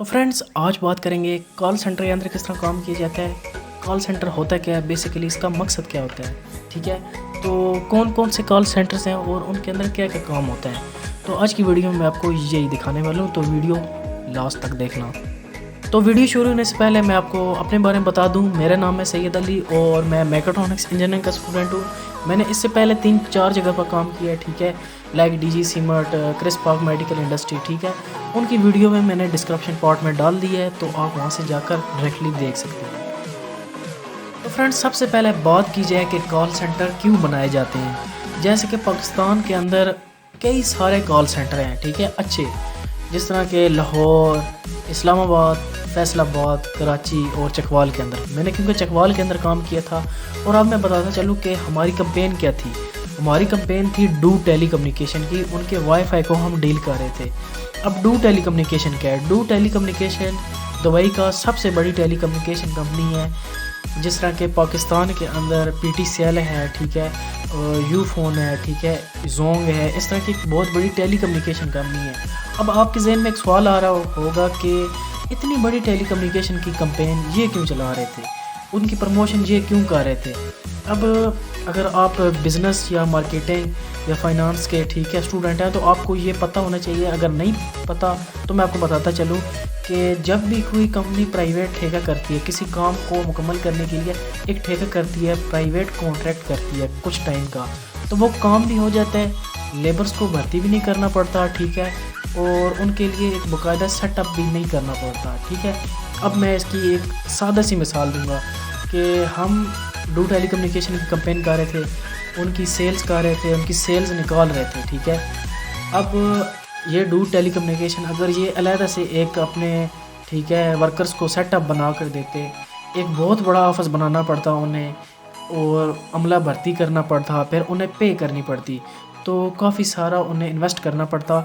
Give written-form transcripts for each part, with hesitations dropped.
تو فرینڈس آج بات کریں گے کال سینٹر کے اندر کس طرح کام کیا جاتا ہے. کال سینٹر ہوتا کیا ہے, بیسیکلی اس کا مقصد کیا ہوتا ہے, ٹھیک ہے. تو کون کون سے کال سینٹرز ہیں اور ان کے اندر کیا کیا کام ہوتا ہے. تو آج کی ویڈیو میں آپ کو یہی دکھانے والا ہوں, تو ویڈیو لاسٹ تک دیکھنا. تو ویڈیو شروع ہونے سے پہلے میں آپ کو اپنے بارے میں بتا دوں. میرا نام ہے سید علی اور میں میکاٹرونکس انجینئرنگ کا اسٹوڈنٹ ہوں. میں نے اس سے پہلے 3-4 جگہ پر کام کیا ہے, ٹھیک ہے, لائک ڈی جی سیمٹ, کرس پاک میڈیکل انڈسٹری, ٹھیک ہے. ان کی ویڈیو میں نے ڈسکرپشن پارٹ میں ڈال دی ہے, تو آپ وہاں سے جا کر ڈائریکٹلی دیکھ سکتے ہیں. تو فرینڈس سب سے پہلے بات کی جائے کہ کال سینٹر کیوں بنائے جاتے ہیں. جیسے کہ پاکستان کے اندر کئی سارے کال سینٹر ہیں, ٹھیک ہے, اچھے, جس طرح کہ لاہور, اسلام آباد, فیصل آباد, کراچی اور چکوال کے اندر. میں نے کیونکہ چکوال کے اندر کام کیا تھا. اور اب میں بتاتا چلوں کہ ہماری کمپین کیا تھی. ہماری کمپین تھی ڈو ٹیلی کمیونیکیشن کی. ان کے وائی فائی کو ہم ڈیل کر رہے تھے. اب ڈو ٹیلی کمیونیکیشن کیا ہے. ڈو ٹیلی کمیونیکیشن دبئی کا سب سے بڑی ٹیلی کمیونیکیشن کمپنی ہے. جس طرح کہ پاکستان کے اندر پی ٹی سی ایل ہے, ٹھیک ہے, یو فون ہے, ٹھیک ہے, زونگ ہے, اس طرح کی بہت بڑی ٹیلی کمیونیکیشن کمپنی ہے. اب آپ کے ذہن میں ایک سوال آ رہا ہوگا کہ اتنی بڑی ٹیلی کمیونیکیشن کی کمپین یہ کیوں چلا رہے تھے, ان کی پروموشن یہ کیوں کر رہے تھے. اب اگر آپ بزنس یا مارکیٹنگ یا فائنانس کے, ٹھیک ہے, اسٹوڈنٹ ہیں, تو آپ کو یہ پتہ ہونا چاہیے. اگر نہیں پتہ تو میں آپ کو بتاتا چلوں کہ جب بھی کوئی کمپنی پرائیویٹ ٹھیکہ کرتی ہے کسی کام کو مکمل کرنے کے لیے, ایک ٹھیکہ کرتی ہے, پرائیویٹ کانٹریکٹ کرتی ہے کچھ ٹائم کا, تو وہ کام بھی ہو جاتا ہے, لیبرز کو بھرتی بھی نہیں کرنا پڑتا, ٹھیک ہے, اور ان کے لیے ایک باقاعدہ سیٹ اپ بھی نہیں کرنا پڑتا, ٹھیک ہے. اب میں اس کی ایک سادہ سی مثال دوں گا کہ ہم ڈو ٹیلی کمیونیکیشن کی کمپین کر رہے تھے, ان کی سیلز کر رہے تھے, ان کی سیلز نکال رہے تھے, ٹھیک ہے. اب یہ ڈو ٹیلی کمیونیکیشن اگر یہ علیحدہ سے ایک اپنے, ٹھیک ہے, ورکرز کو سیٹ اپ بنا کر دیتے, ایک بہت بڑا آفس بنانا پڑتا انہیں, اور عملہ بھرتی کرنا پڑتا, پھر انہیں پے کرنی پڑتی, تو کافی سارا انہیں انویسٹ کرنا پڑتا.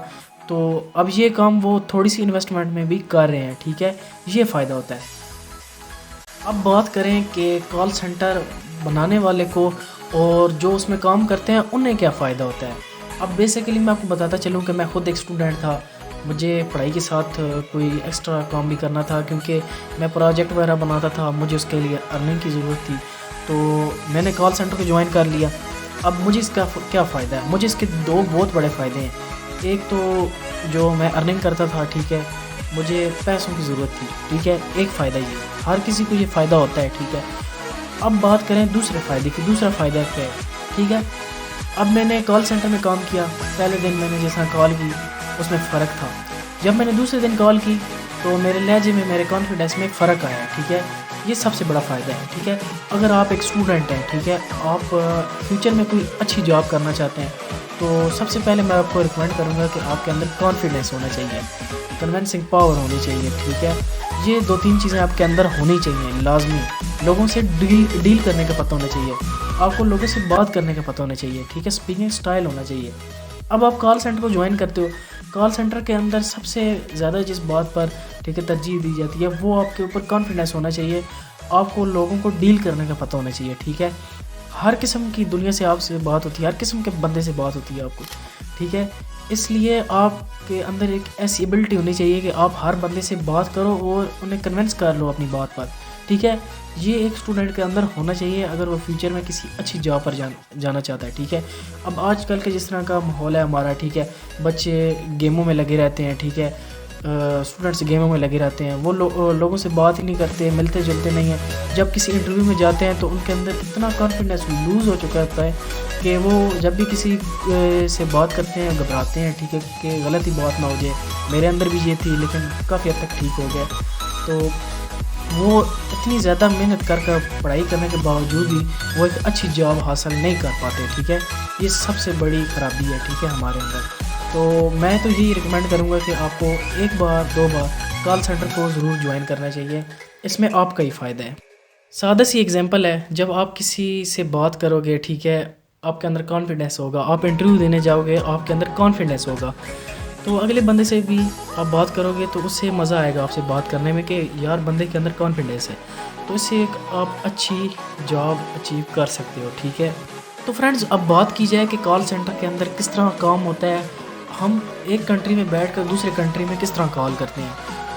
تو اب یہ کام وہ تھوڑی سی انویسٹمنٹ میں بھی کر رہے ہیں, ٹھیک ہے, یہ فائدہ ہوتا ہے. اب بات کریں کہ کال سینٹر بنانے والے کو اور جو اس میں کام کرتے ہیں انہیں کیا فائدہ ہوتا ہے. اب بیسیکلی میں آپ کو بتاتا چلوں کہ میں خود ایک اسٹوڈنٹ تھا. مجھے پڑھائی کے ساتھ کوئی ایکسٹرا کام بھی کرنا تھا, کیونکہ میں پروجیکٹ وغیرہ بناتا تھا, مجھے اس کے لیے ارننگ کی ضرورت تھی, تو میں نے کال سینٹر کو جوائن کر لیا. اب مجھے اس کا کیا فائدہ ہے. مجھے اس کے 2 بہت بڑے فائدے ہیں. ایک تو جو میں ارننگ کرتا تھا, ٹھیک ہے, مجھے پیسوں کی ضرورت تھی, ٹھیک ہے, ایک فائدہ یہ, ہر کسی کو یہ فائدہ ہوتا ہے, ٹھیک ہے. اب بات کریں دوسرے فائدے کی. دوسرا فائدہ کیا ہے, ٹھیک ہے. اب میں نے کال سینٹر میں کام کیا. پہلے دن میں نے جس طرح کال کی اس میں فرق تھا. جب میں نے دوسرے دن کال کی تو میرے لہجے میں, میرے کانفیڈنس میں فرق آیا, ٹھیک ہے. یہ سب سے بڑا فائدہ ہے, ٹھیک ہے. اگر آپ ایک اسٹوڈنٹ ہیں, ٹھیک ہے, آپ فیوچر میں کوئی اچھی جاب کرنا چاہتے ہیں, تو سب سے پہلے میں آپ کو ریکمینڈ کروں گا کہ آپ کے اندر کانفیڈنس ہونا چاہیے, کنونسنگ پاور ہونی چاہیے, ٹھیک ہے. یہ 2-3 چیزیں آپ کے اندر ہونی چاہیے لازمی. لوگوں سے ڈیل کرنے کا پتہ ہونا چاہیے, آپ کو لوگوں سے بات کرنے کا پتہ ہونا چاہیے, ٹھیک ہے, اسپیکنگ سٹائل ہونا چاہیے. اب آپ کال سینٹر کو جوائن کرتے ہو, کال سینٹر کے اندر سب سے زیادہ جس بات پر, ٹھیک ہے, ترجیح دی جاتی ہے وہ آپ کے اوپر کانفیڈنس ہونا چاہیے. آپ کو لوگوں کو ڈیل کرنے کا پتہ ہونا چاہیے, ٹھیک ہے. ہر قسم کی دنیا سے آپ سے بات ہوتی ہے, ہر قسم کے بندے سے بات ہوتی ہے آپ کو, ٹھیک ہے. اس لیے آپ کے اندر ایک ایسی ایبلٹی ہونی چاہیے کہ آپ ہر بندے سے بات کرو اور انہیں کنونس کر لو اپنی بات پر, ٹھیک ہے. یہ ایک اسٹوڈنٹ کے اندر ہونا چاہیے اگر وہ فیوچر میں کسی اچھی جاب پر جانا چاہتا ہے, ٹھیک ہے. اب آج کل کے جس طرح کا ماحول ہے ہمارا, ٹھیک ہے, بچے گیموں میں لگے رہتے ہیں, ٹھیک ہے, اسٹوڈنٹس گیموں میں لگے رہتے ہیں, وہ لوگوں سے بات ہی نہیں کرتے, ملتے جلتے نہیں ہیں. جب کسی انٹرویو میں جاتے ہیں تو ان کے اندر اتنا کانفیڈنس لوز ہو چکا ہوتا ہے کہ وہ جب بھی کسی سے بات کرتے ہیں گھبراتے ہیں, ٹھیک ہے, کہ غلط ہی بات نہ ہو جائے. میرے اندر بھی یہ تھی, لیکن کافی حد تک ٹھیک ہو گیا. تو وہ اتنی زیادہ محنت کر پڑھائی کرنے کے باوجود بھی وہ ایک اچھی جاب حاصل نہیں کر پاتے, ٹھیک ہے. یہ سب سے بڑی خرابی ہے, ٹھیک ہے, ہمارے اندر. تو میں تو یہی ریکمینڈ کروں گا کہ آپ کو 1 بار 2 بار کال سینٹر کو ضرور جوائن کرنا چاہیے. اس میں آپ کا ہی فائدہ ہے. سادہ سی ایگزامپل ہے, جب آپ کسی سے بات کرو گے, ٹھیک ہے, آپ کے اندر کانفیڈنس ہوگا, آپ انٹرویو دینے جاؤ گے, آپ کے اندر کانفیڈنس ہوگا, تو اگلے بندے سے بھی آپ بات کرو گے تو اس سے مزہ آئے گا آپ سے بات کرنے میں کہ یار بندے کے اندر کانفیڈنس ہے, تو اس سے ایک آپ اچھی جاب اچیو کر سکتے ہو, ٹھیک ہے. تو فرینڈز اب بات کی جائے کہ کال سینٹر کے اندر کس طرح کام ہوتا ہے. ہم ایک کنٹری میں بیٹھ کر دوسرے کنٹری میں کس طرح کال کرتے ہیں.